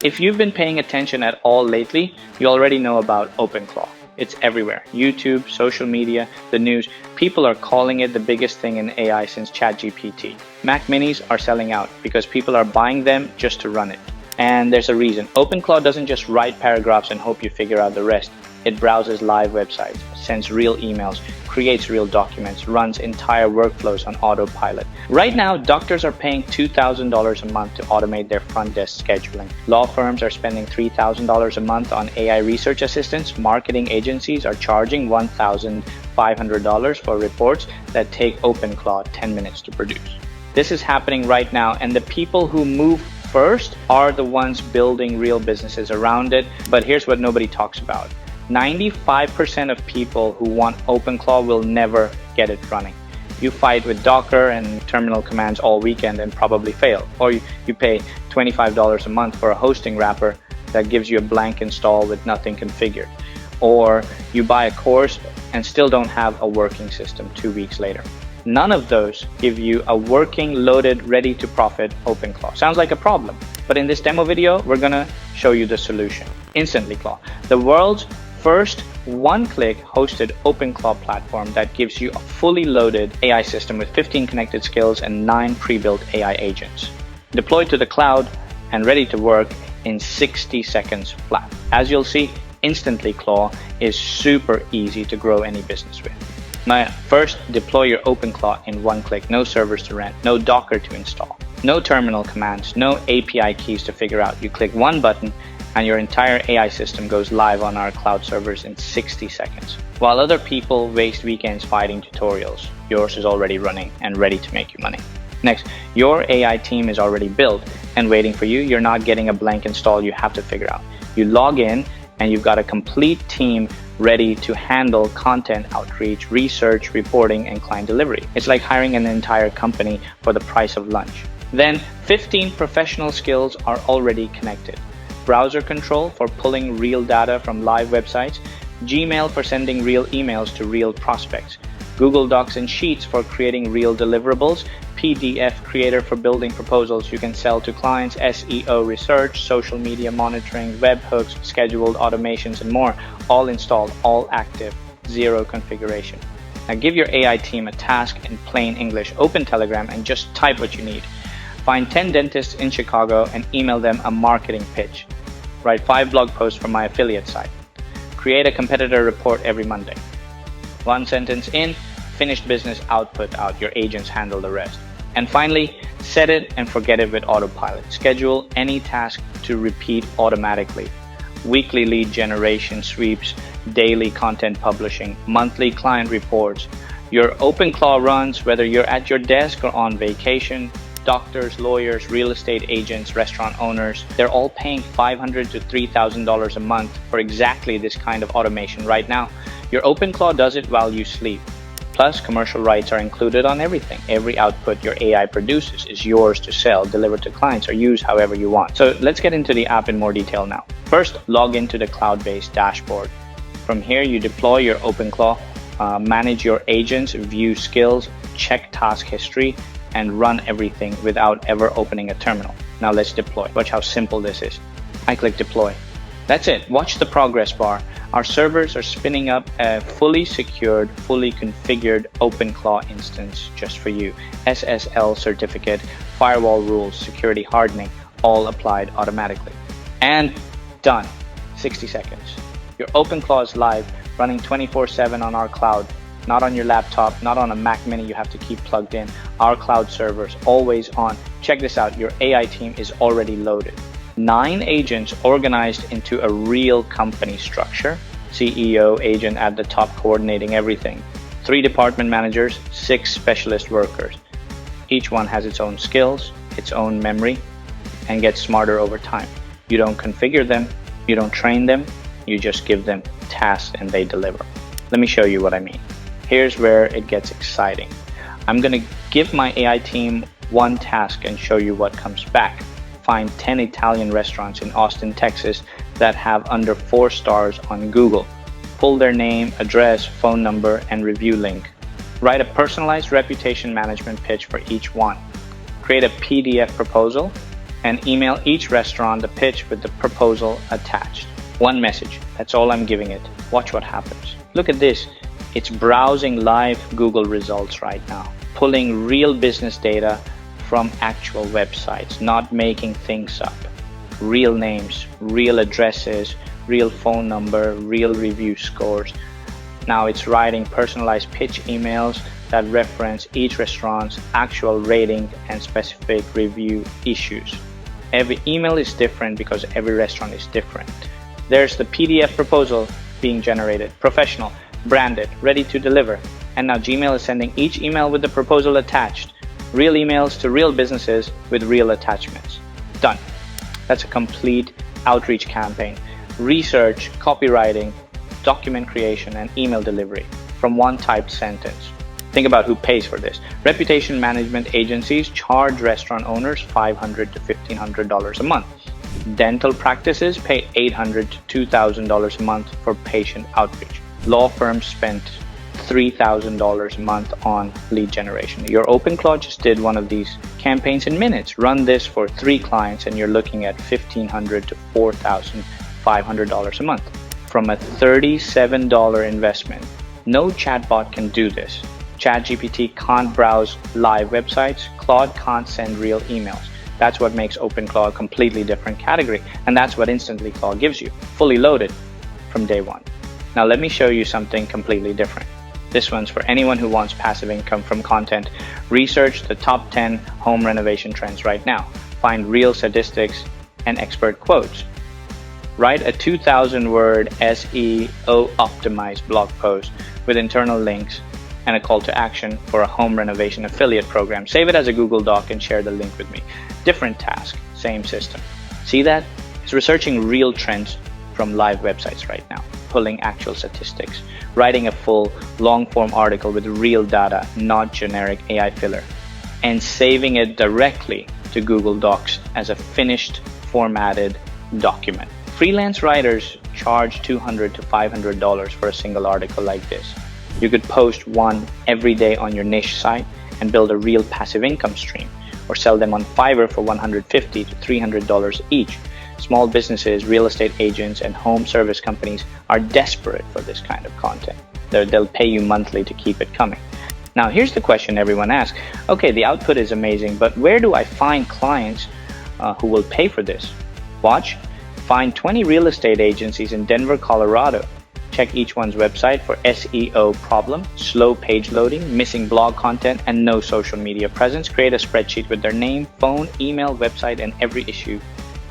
If you've been paying attention at all lately, you already know about OpenClaw. It's everywhere. YouTube, social media, the news. People are calling it the biggest thing in AI since ChatGPT. Mac minis are selling out because people are buying them just to run it. And there's a reason. OpenClaw doesn't just write paragraphs and hope you figure out the rest. It browses live websites, sends real emails, creates real documents, runs entire workflows on autopilot. Right now, doctors are paying $2,000 a month to automate their front desk scheduling. Law firms are spending $3,000 a month on AI research assistants. Marketing agencies are charging $1,500 for reports that take OpenClaw 10 minutes to produce. This is happening right now, and the people who move first are the ones building real businesses around it. But here's what nobody talks about. 95% of people who want OpenClaw will never get it running. You fight with Docker and terminal commands all weekend and probably fail. Or you pay $25 a month for a hosting wrapper that gives you a blank install with nothing configured. Or you buy a course and still don't have a working system 2 weeks later. None of those give you a working, loaded, ready-to-profit OpenClaw. Sounds like a problem, but in this demo video, we're gonna show you the solution. InstantlyClaw, the world's first one-click hosted OpenClaw platform that gives you a fully loaded AI system with 15 connected skills and 9 pre-built AI agents. Deployed to the cloud and ready to work in 60 seconds flat. As you'll see, InstantlyClaw is super easy to grow any business with. Now, first, deploy your OpenClaw in one click. No servers to rent, no Docker to install, no terminal commands, no API keys to figure out. You click one button and your entire AI system goes live on our cloud servers in 60 seconds. While other people waste weekends fighting tutorials, yours is already running and ready to make you money. Next, your AI team is already built and waiting for you. You're not getting a blank install you have to figure out. You log in and you've got a complete team ready to handle content outreach, research, reporting, and client delivery. It's like hiring an entire company for the price of lunch. Then 15 professional skills are already connected. Browser control for pulling real data from live websites, Gmail for sending real emails to real prospects, Google Docs and Sheets for creating real deliverables, PDF creator for building proposals you can sell to clients, SEO research, social media monitoring, webhooks, scheduled automations, and more, all installed, all active, zero configuration. Now give your AI team a task in plain English, open Telegram, and just type what you need. Find 10 dentists in Chicago and email them a marketing pitch. Write 5 blog posts for my affiliate site. Create a competitor report every Monday. 1 sentence in, finished business, output out. Your agents handle the rest. And finally, set it and forget it with autopilot. Schedule any task to repeat automatically. Weekly lead generation sweeps, daily content publishing, monthly client reports. Your OpenClaw runs whether you're at your desk or on vacation. Doctors, lawyers, real estate agents, restaurant owners, they're all paying $500 to $3,000 a month for exactly this kind of automation right now. Your OpenClaw does it while you sleep. Plus, commercial rights are included on everything. Every output your AI produces is yours to sell, deliver to clients, or use however you want. So let's get into the app in more detail now. First, log into the cloud-based dashboard. From here, you deploy your OpenClaw, manage your agents, view skills, check task history, and run everything without ever opening a terminal. Now let's deploy. Watch how simple this is. I click deploy. That's it. Watch the progress bar. Our servers are spinning up a fully secured, fully configured OpenClaw instance just for you. SSL certificate, firewall rules, security hardening, all applied automatically. And done. 60 seconds. Your OpenClaw is live, running 24/7 on our cloud. Not on your laptop, not on a Mac mini you have to keep plugged in. Our cloud servers, always on. Check this out, your AI team is already loaded. 9 agents organized into a real company structure. CEO, agent at the top coordinating everything. 3 department managers, 6 specialist workers. Each one has its own skills, its own memory, and gets smarter over time. You don't configure them, you don't train them, you just give them tasks and they deliver. Let me show you what I mean. Here's where it gets exciting. I'm gonna give my AI team one task and show you what comes back. Find 10 Italian restaurants in Austin, Texas that have under 4 stars on Google. Pull their name, address, phone number, and review link. Write a personalized reputation management pitch for each one. Create a PDF proposal. and email each restaurant the pitch with the proposal attached. One message, that's all I'm giving it. Watch what happens. Look at this. It's browsing live Google results right now, pulling real business data from actual websites, not making things up. Real names, real addresses, real phone number, real review scores. Now it's writing personalized pitch emails that reference each restaurant's actual rating and specific review issues. Every email is different because every restaurant is different. There's the PDF proposal being generated, professional, branded, ready to deliver. And now Gmail is sending each email with the proposal attached. Real emails to real businesses with real attachments. Done. That's a complete outreach campaign. Research, copywriting, document creation, and email delivery from one typed sentence. Think about who pays for this. Reputation management agencies charge restaurant owners $500 to $1,500 a month. Dental practices pay $800 to $2,000 a month for patient outreach. Law firms spend $3,000 a month on lead generation. Your OpenClaw just did one of these campaigns in minutes. Run this for 3 clients and you're looking at $1,500 to $4,500 a month. From a $37 investment, no chatbot can do this. ChatGPT can't browse live websites. Claude can't send real emails. That's what makes OpenClaw a completely different category. And that's what InstantlyClaw gives you, fully loaded from day one. Now let me show you something completely different. This one's for anyone who wants passive income from content. Research the top 10 home renovation trends right now. Find real statistics and expert quotes. Write a 2,000-word SEO optimized blog post with internal links and a call to action for a home renovation affiliate program. Save it as a Google Doc and share the link with me. Different task, same system. See that? It's researching real trends from live websites right now, pulling actual statistics, writing a full long-form article with real data, not generic AI filler, and saving it directly to Google Docs as a finished, formatted document. Freelance writers charge $200 to $500 for a single article like this. You could post one every day on your niche site and build a real passive income stream, or sell them on Fiverr for $150 to $300 each. Small businesses, real estate agents, and home service companies are desperate for this kind of content. They'll pay you monthly to keep it coming. Now, here's the question everyone asks. Okay, the output is amazing, but where do I find clients who will pay for this? Watch. Find 20 real estate agencies in Denver, Colorado. Check each one's website for SEO problem, slow page loading, missing blog content, and no social media presence. Create a spreadsheet with their name, phone, email, website, and every issue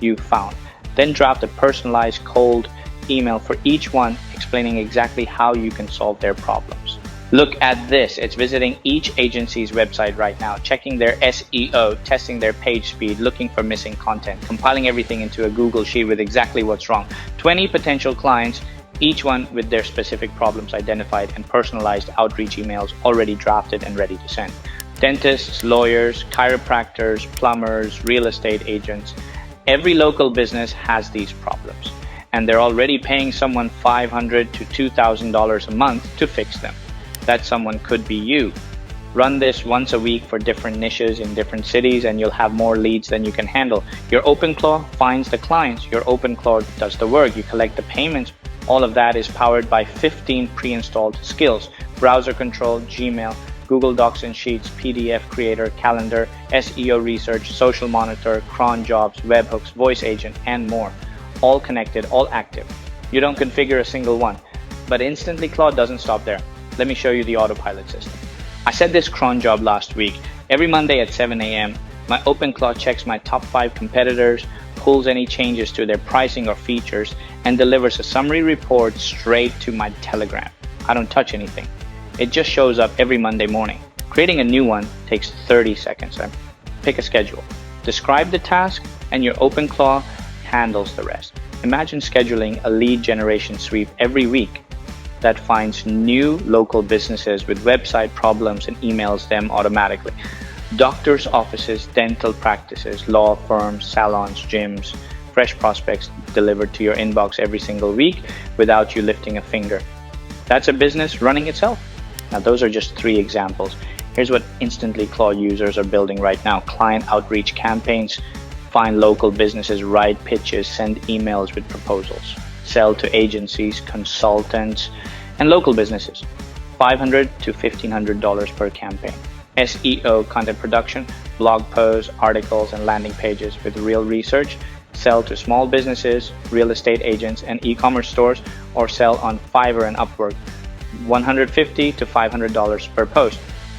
you found. Then draft a personalized cold email for each one explaining exactly how you can solve their problems. Look at this. It's visiting each agency's website right now, checking their SEO, testing their page speed, looking for missing content, compiling everything into a Google Sheet with exactly what's wrong. 20 potential clients, each one with their specific problems identified, and personalized outreach emails already drafted and ready to send. Dentists, lawyers, chiropractors, plumbers, real estate agents. Every local business has these problems, and they're already paying someone $500 to $2,000 a month to fix them. That someone could be you. Run this once a week for different niches in different cities, and you'll have more leads than you can handle. Your OpenClaw finds the clients. Your OpenClaw does the work. You collect the payments. All of that is powered by 15 pre-installed skills: browser control, Gmail, Google Docs and Sheets, PDF Creator, Calendar, SEO Research, Social Monitor, cron jobs, webhooks, voice agent, and more. All connected, all active. You don't configure a single one. But InstantlyClaw doesn't stop there. Let me show you the autopilot system. I said this cron job last week. Every Monday at 7 a.m., my OpenClaw checks my top 5 competitors, pulls any changes to their pricing or features, and delivers a summary report straight to my Telegram. I don't touch anything. It just shows up every Monday morning. Creating a new one takes 30 seconds. Pick a schedule. Describe the task, and your OpenClaw handles the rest. Imagine scheduling a lead generation sweep every week that finds new local businesses with website problems and emails them automatically. Doctors' offices, dental practices, law firms, salons, gyms, fresh prospects delivered to your inbox every single week without you lifting a finger. That's a business running itself. Now, those are just 3 examples. Here's what InstantlyClaw users are building right now: client outreach campaigns Find local businesses, write pitches, send emails with proposals. Sell to agencies, consultants, and local businesses. $500 to $1,500 per campaign. SEO, content production, blog posts, articles, and landing pages with real research. Sell to small businesses, real estate agents, and e-commerce stores, or sell on Fiverr and Upwork. $150 to $500 per post.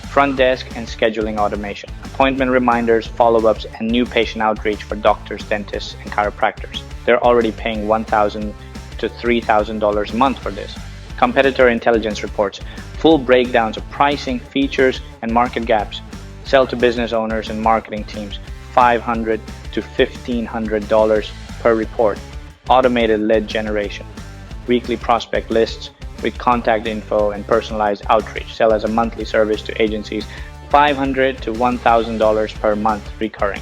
Front desk and scheduling automation. Appointment reminders, follow-ups, and new patient outreach for doctors, dentists, and chiropractors. They're already paying $1,000 to $3,000 a month for this. Competitor intelligence reports, full breakdowns of pricing, features, and market gaps. Sell to business owners and marketing teams, $500 to $1,500 per report. Automated lead generation, weekly prospect lists with contact info and personalized outreach. Sell as a monthly service to agencies, $500 to $1,000 per month recurring.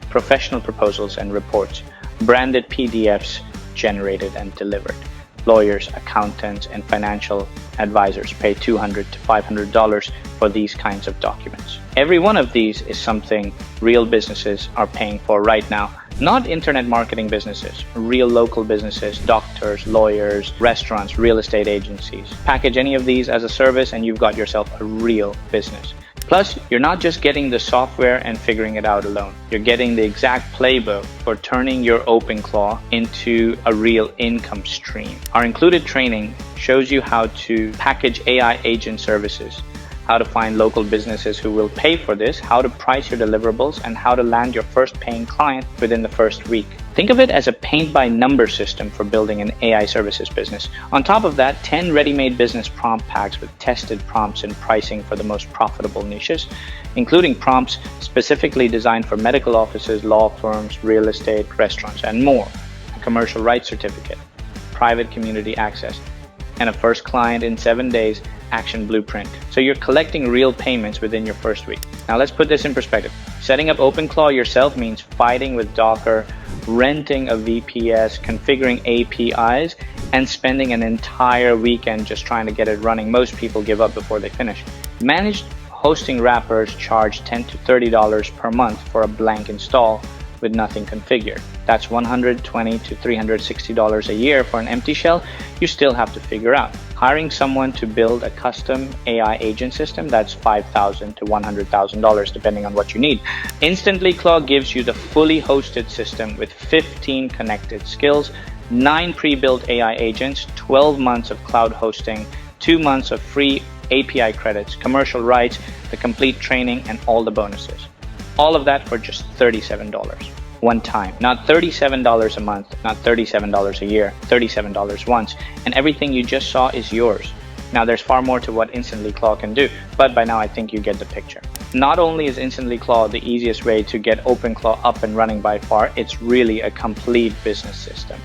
Professional proposals and reports, branded PDFs generated and delivered. Lawyers, accountants, and financial advisors pay $200 to $500 for these kinds of documents. Every one of these is something real businesses are paying for right now. Not internet marketing businesses, real local businesses, doctors, lawyers, restaurants, real estate agencies. Package any of these as a service and you've got yourself a real business. Plus, you're not just getting the software and figuring it out alone. You're getting the exact playbook for turning your OpenClaw into a real income stream. Our included training shows you how to package AI agent services, how to find local businesses who will pay for this, how to price your deliverables, and how to land your first paying client within the first week. Think of it as a paint-by-number system for building an AI services business. On top of that, 10 ready-made business prompt packs with tested prompts and pricing for the most profitable niches, including prompts specifically designed for medical offices, law firms, real estate, restaurants, and more. A commercial rights certificate, private community access, and a first client in 7 days action blueprint. So you're collecting real payments within your first week. Now let's put this in perspective. Setting up OpenClaw yourself means fighting with Docker, renting a VPS, configuring APIs, and spending an entire weekend just trying to get it running. Most people give up before they finish. Managed hosting wrappers charge $10 to $30 per month for a blank install with nothing configured. That's $120 to $360 a year for an empty shell. You still have to figure out. Hiring someone to build a custom AI agent system, that's $5,000 to $100,000 depending on what you need. InstantlyClaw gives you the fully hosted system with 15 connected skills, 9 pre-built AI agents, 12 months of cloud hosting, 2 months of free API credits, commercial rights, the complete training, and all the bonuses. All of that for just $37. One time, not $37 a month, not $37 a year, $37 once, and everything you just saw is yours. Now there's far more to what InstantlyClaw can do, but by now I think you get the picture. Not only is InstantlyClaw the easiest way to get OpenClaw up and running by far, it's really a complete business system.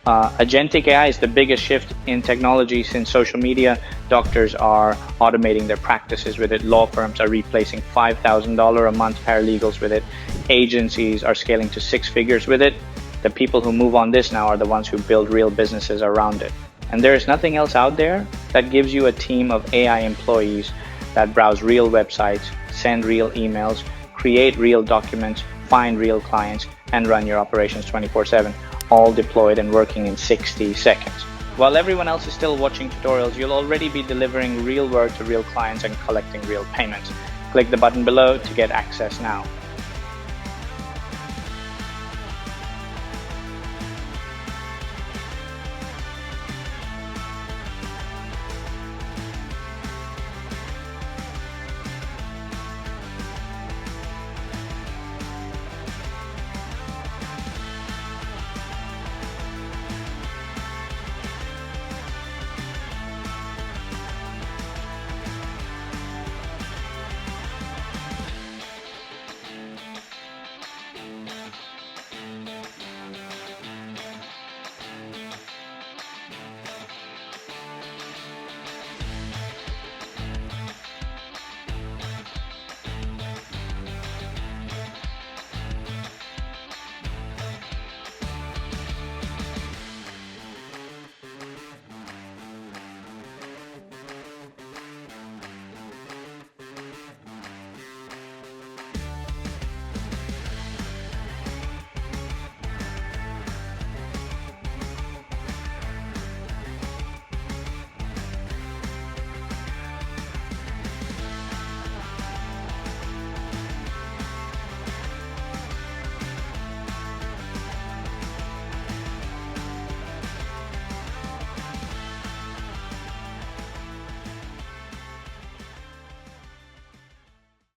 Agentic AI is the biggest shift in technology since social media. Doctors are automating their practices with it. Law firms are replacing $5,000 a month paralegals with it. Agencies are scaling to 6 figures with it. The people who move on this now are the ones who build real businesses around it. And there is nothing else out there that gives you a team of AI employees that browse real websites, send real emails, create real documents, find real clients, and run your operations 24/7. All deployed and working in 60 seconds. While everyone else is still watching tutorials, you'll already be delivering real work to real clients and collecting real payments. Click the button below to get access now.